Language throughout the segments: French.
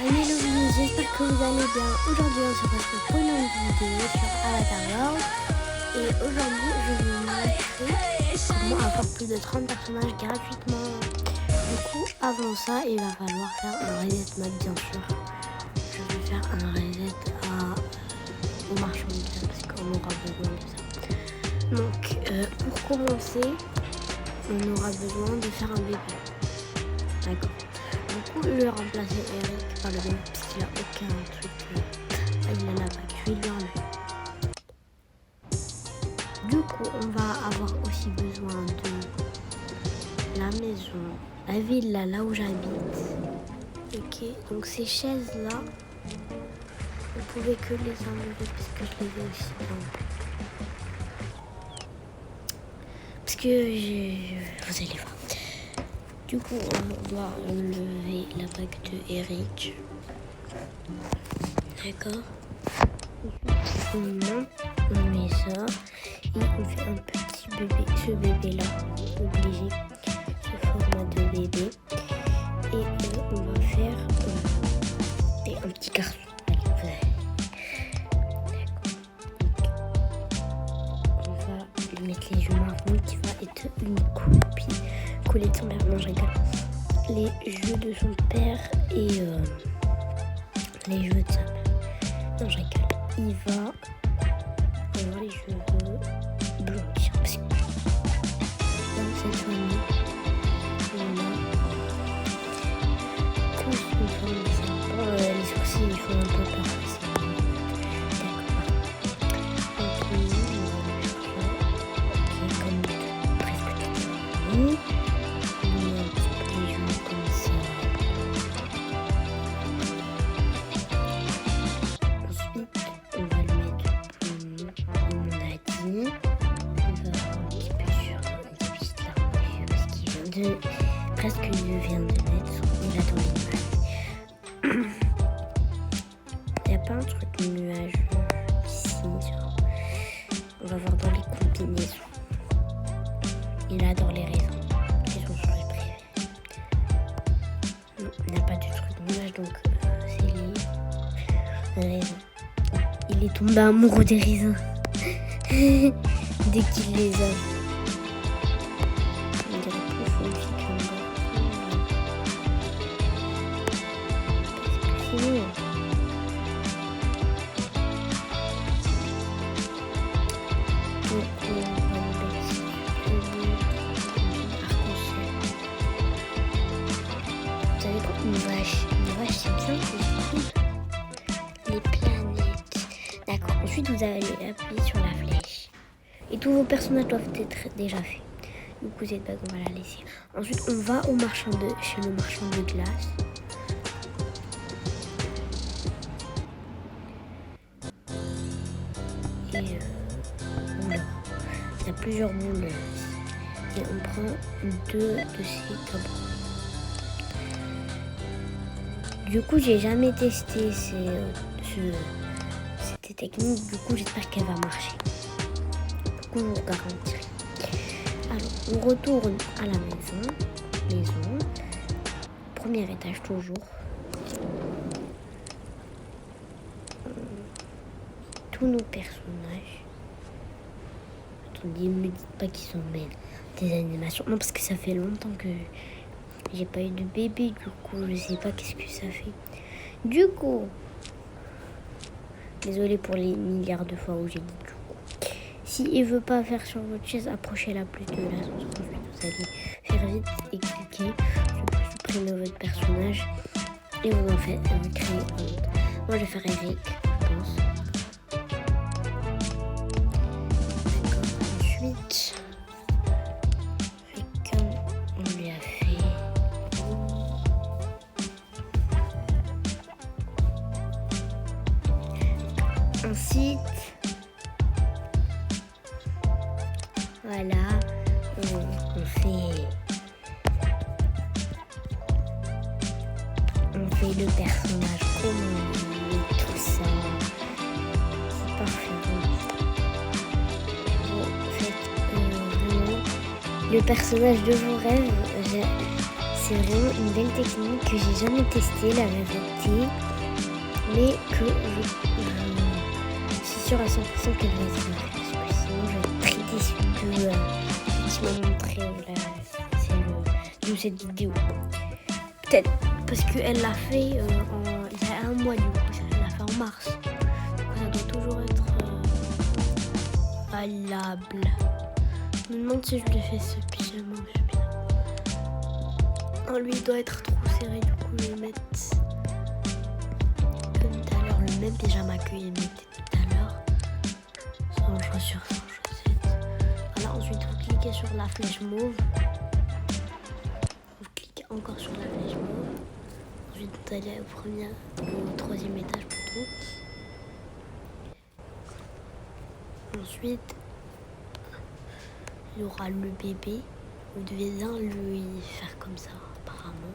Amis les j'espère que vous allez bien. Aujourd'hui, on se retrouve pour une nouvelle vidéo sur Avatar World. Et aujourd'hui, je vais vous montrer comment avoir plus de 30 personnages gratuitement. Du coup, avant ça, il va falloir faire un reset mode, bien sûr. Je vais faire un reset au marchand de biens parce qu'on aura besoin de ça. Donc, pour commencer, on aura besoin de faire un bébé. D'accord. Du coup, je vais remplacer Eric par le bébé parce qu'il n'a aucun truc. Il n'en a pas. Je vais lui enlever. Du coup, on va avoir aussi besoin de la maison, la villa là où j'habite. Ok, donc ces chaises-là, vous pouvez que les enlever parce que je les ai aussi enlevées. Parce que vous allez voir. Du coup, on doit enlever la bague de Eric. D'accord. On met ça et on fait un petit bébé. Ce bébé-là, obligé, ce format de bébé. Et on va faire un petit garçon. On va lui mettre les yeux marrons qui va être une copie collée de son père. Non, je rigole. Les yeux de son père et les yeux de sa mère. Non, je rigole. Il va avoir les cheveux blancs. Parce que dans cette famille, on a tous une forme bizarre. Les sourcils, ils font un peu peur aussi. D'accord. Donc, on va le faire qui est comme presque tout. On met un petit peu les yeux comme ça. Ensuite, on va le mettre comme on a dit. On va avoir un petit peu sur un petit larme parce qu'il vient de presque vient de mettre son nez là dans les nuages. Il n'y a pas un truc nuage ici, genre. On va voir dans les combinaisons. Il adore les raisins. Ils sont sur les privés. Non, il n'y a pas de truc nuage donc c'est les raisins. Il est tombé amoureux des raisins dès qu'il les a. On dirait plus une fille qu'un gars. Sinon, donc on va mettre arc-en-ciel. Vous savez quoi, une vache c'est bien, c'est cool. Les planètes. D'accord, ensuite vous allez appuyer sur la flèche. Et tous vos personnages doivent être déjà faits. Du coup, cette bague, on va la laisser. Ensuite, on va chez le marchand de glace. Et oula, il y a plusieurs boules. Et on prend 2 de ces cabres. Du coup, j'ai jamais testé cette technique. Du coup, j'espère qu'elle va marcher. Du coup, je vous garantirai. Alors, on retourne à la maison. Premier étage toujours. Tous nos personnages. Attendez, ne me dites pas qu'ils sont belles. Des animations. Non, parce que ça fait longtemps que j'ai pas eu de bébé. Du coup, je sais pas qu'est-ce que ça fait. Du coup, désolé pour les milliards de fois où j'ai dit du coup. Si il veut pas faire sur votre chaise, approchez-la plus de l'ascenseur. Vous allez faire vite et cliquer. Vous supprimez votre personnage et vous en faites créer un autre. Moi, je vais faire Eric, je pense. Ensuite, comme on lui a fait. Ensuite, voilà, on fait le personnage comme on veut, tout ça. C'est parfait. Vous faites vraiment le personnage de vos rêves. c'est vraiment une belle technique que j'ai jamais testée, la vérité, mais que je suis sûre à 100% qu'elle va être vraie, parce que sinon je vais être très déçue de ce qu'il m'a montré de cette vidéo. Peut-être parce qu'elle l'a fait il y a un mois, du coup, elle l'a fait en mars. Donc ça doit toujours être valable. Je me demande si je lui ai fait ce pyjama. Oh, lui il doit être trop serré, du coup je vais mettre comme tout à l'heure le même pyjama qu'il mettait tout à l'heure. Sans chaussures, sans chaussettes. Voilà, ensuite vous cliquez sur la flèche mauve. Vous cliquez encore sur la flèche mauve. Ensuite vous allez au troisième étage plutôt. Ensuite il y aura le bébé. Vous devez bien lui faire comme ça, apparemment.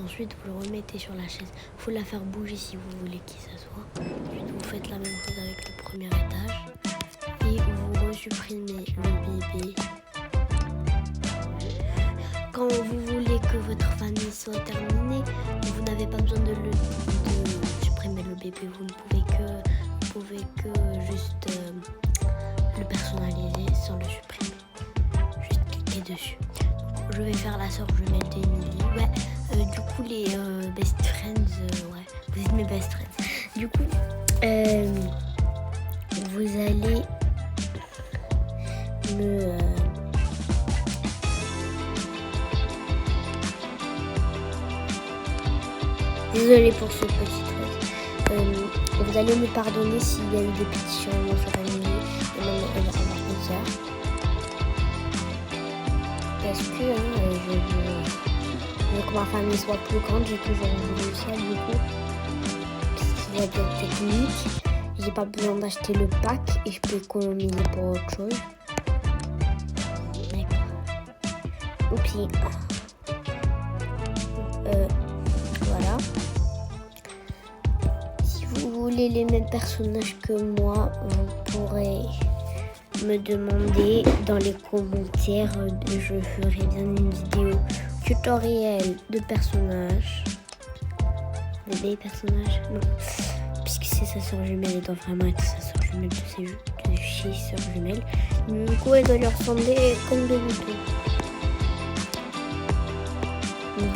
Ensuite, vous le remettez sur la chaise. Il faut la faire bouger si vous voulez qu'il s'assoie. Ensuite, vous faites la même chose avec le premier étage. Et vous resupprimez le bébé. Quand vous voulez que votre famille soit terminée, vous n'avez pas besoin de supprimer le bébé. Vous pouvez que juste le personnaliser sans le supprimer. Dessus. Donc, je vais faire la sœur jumelle d'Emily. Ouais, du coup les best friends, ouais, vous êtes mes best friends. Du coup, vous allez me désolée pour ce petit truc. Vous allez me pardonner s'il y a eu des petits changements sur Emily et même elle va avoir une sœur. Parce que je veux que ma famille soit plus grande, j'ai toujours voulu ça du coup. S'il y a d'autres techniques, j'ai pas besoin d'acheter le pack et je peux économiser pour autre chose. D'accord. Oups. Voilà. Si vous voulez les mêmes personnages que moi, vous pourrez me demander dans les commentaires. Je ferai bien une vidéo tutoriel de personnages. Bébé personnage, non, puisque c'est sa soeur jumelle, elle doit vraiment être sa soeur jumelle de chez soeur jumelle. Du coup elle doit lui ressembler comme deux boutons. Donc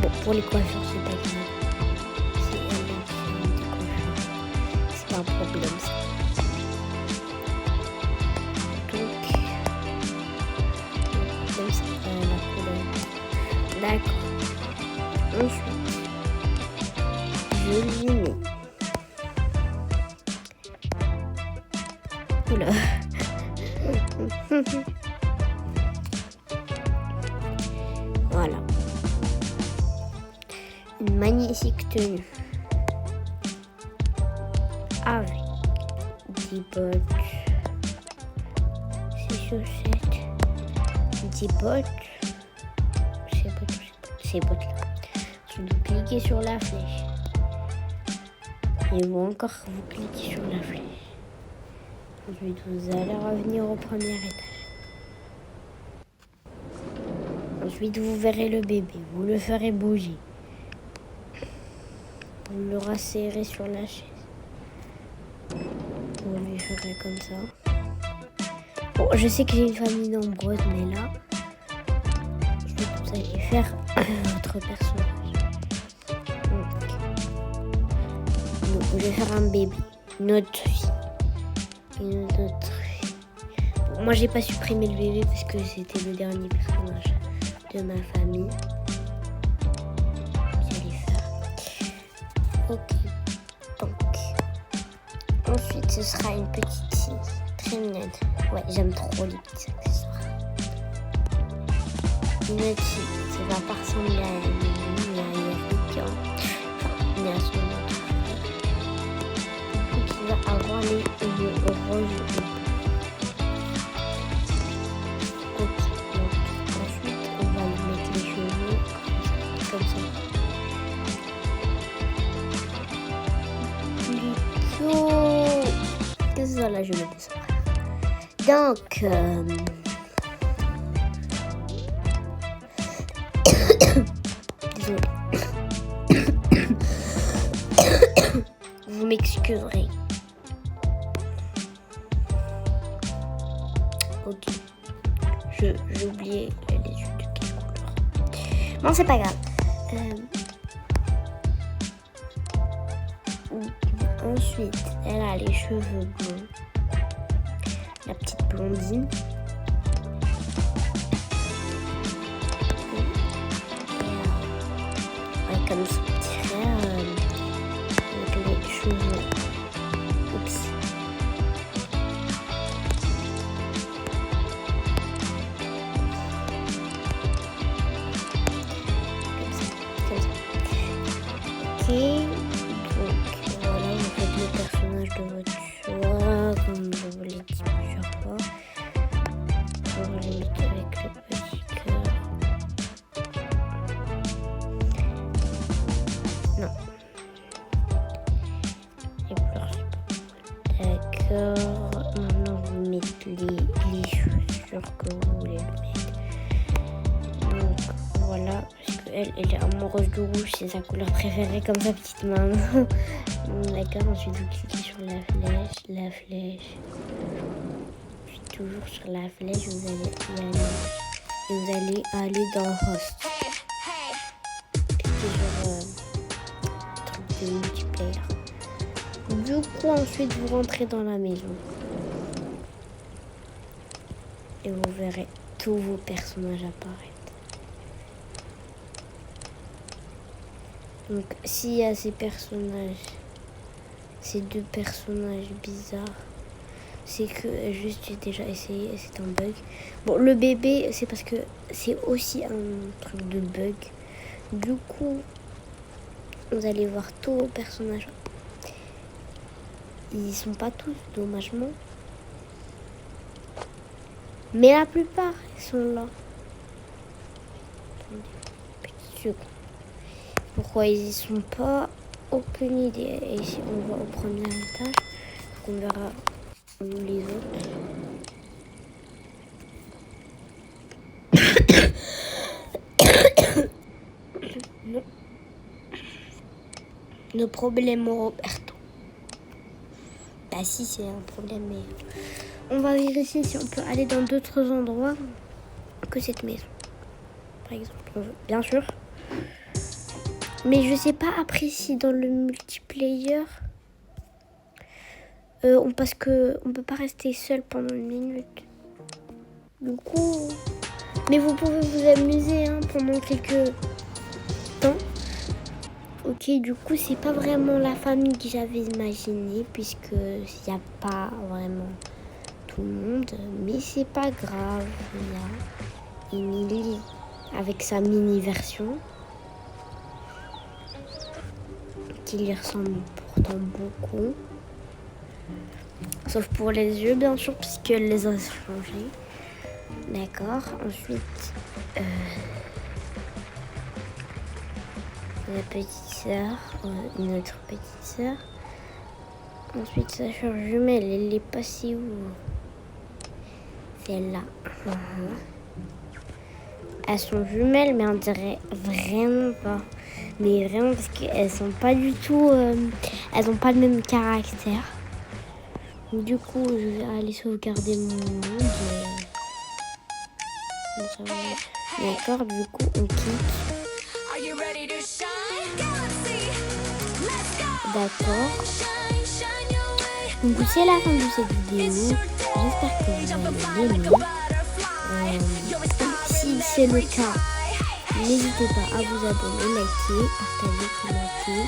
bon, pour les coiffures c'est pas grave, c'est elle qui fait des coiffures, c'est pas un problème ça. D'accord. Ensuite, je lui mets. Oula. Voilà. Une magnifique tenue. Avec des bottes. Ces chaussettes. Des bottes. Ces bottes là. Ensuite vous cliquez sur la flèche. Et vous encore vous cliquez sur la flèche. Ensuite vous allez revenir au premier étage. Ensuite vous verrez le bébé. Vous le ferez bouger. Vous le rasserrez sur la chaise. Vous lui ferez comme ça. Bon, je sais que j'ai une famille nombreuse, mais là vous allez faire votre personnage. Donc, je vais faire un bébé, une autre fille, une autre fille. Bon, moi j'ai pas supprimé le bébé parce que c'était le dernier personnage de ma famille. J'allais faire. Ok. Donc ensuite ce sera une petite fille très mignonne. Ouais, j'aime trop les petits accessoires. Une autre fille, ça va pas ressembler à Emily, ni à Eric, ni à son autre frère. Qui va avoir les yeux roses. Ok, donc ensuite on va lui mettre les cheveux comme ça. Plutôt. Qu'est-ce que ça là, je vais mettre ça. Donc m'excuserez. Ok. J'ai oublié les yeux de quelle couleur. Bon, c'est pas grave. Ensuite, elle a les cheveux blonds. La petite blondine. Comme son petit frère avec les cheveux. Oups. Comme ça. Ok. Donc voilà, vous faites le personnage de votre choix, comme je vous l'ai dit plusieurs fois. Vous les mettez avec le petit cœur. Non. Les couleurs, c'est pas. D'accord. Maintenant, vous mettez les chaussures que vous voulez le mettre. Donc, voilà. Parce qu'elle est amoureuse du rouge. C'est sa couleur préférée, comme sa petite maman. D'accord. Ensuite, vous cliquez sur la flèche. La flèche. Puis, toujours sur la flèche, vous allez y aller. Et vous allez aller dans Host. Cliquez sur... de multiplayer. Du coup, ensuite, vous rentrez dans la maison. Et vous verrez tous vos personnages apparaître. Donc, s'il y a ces personnages, ces deux personnages bizarres, c'est que juste j'ai déjà essayé et c'est un bug. Bon, le bébé, c'est parce que c'est aussi un truc de bug. Du coup, vous allez voir tous vos personnages. Ils sont pas tous, dommagement. Mais la plupart, ils sont là. Petite seconde. Pourquoi ils y sont pas? Aucune idée. Et ici, on va au premier étage. On verra les autres. No problème, Roberto. Bah si, c'est un problème, mais on va vérifier si on peut aller dans d'autres endroits que cette maison. Par exemple, bien sûr. Mais je sais pas après si dans le multiplayer, parce que on peut pas rester seul pendant une minute. Du coup, mais vous pouvez vous amuser pendant quelques temps. Ok, du coup, c'est pas vraiment la famille que j'avais imaginée, puisque il n'y a pas vraiment tout le monde. Mais c'est pas grave, il y a Emily avec sa mini-version, qui lui ressemble pourtant beaucoup. Sauf pour les yeux, bien sûr, puisqu'elle les a changés. D'accord, ensuite... la petite sœur, une autre petite sœur. Ensuite, sa sœur jumelle, elle est passée où? Celle-là. Elles sont jumelles, mais on dirait vraiment pas. Mais vraiment, parce qu'elles sont pas du tout... elles ont pas le même caractère. Du coup, je vais aller sauvegarder mon monde. D'accord, du coup, on clique. D'accord. Donc c'est la fin de cette vidéo. J'espère que vous allez l'aimer. Si c'est le cas, n'hésitez pas à vous abonner, liker, partager, commenter.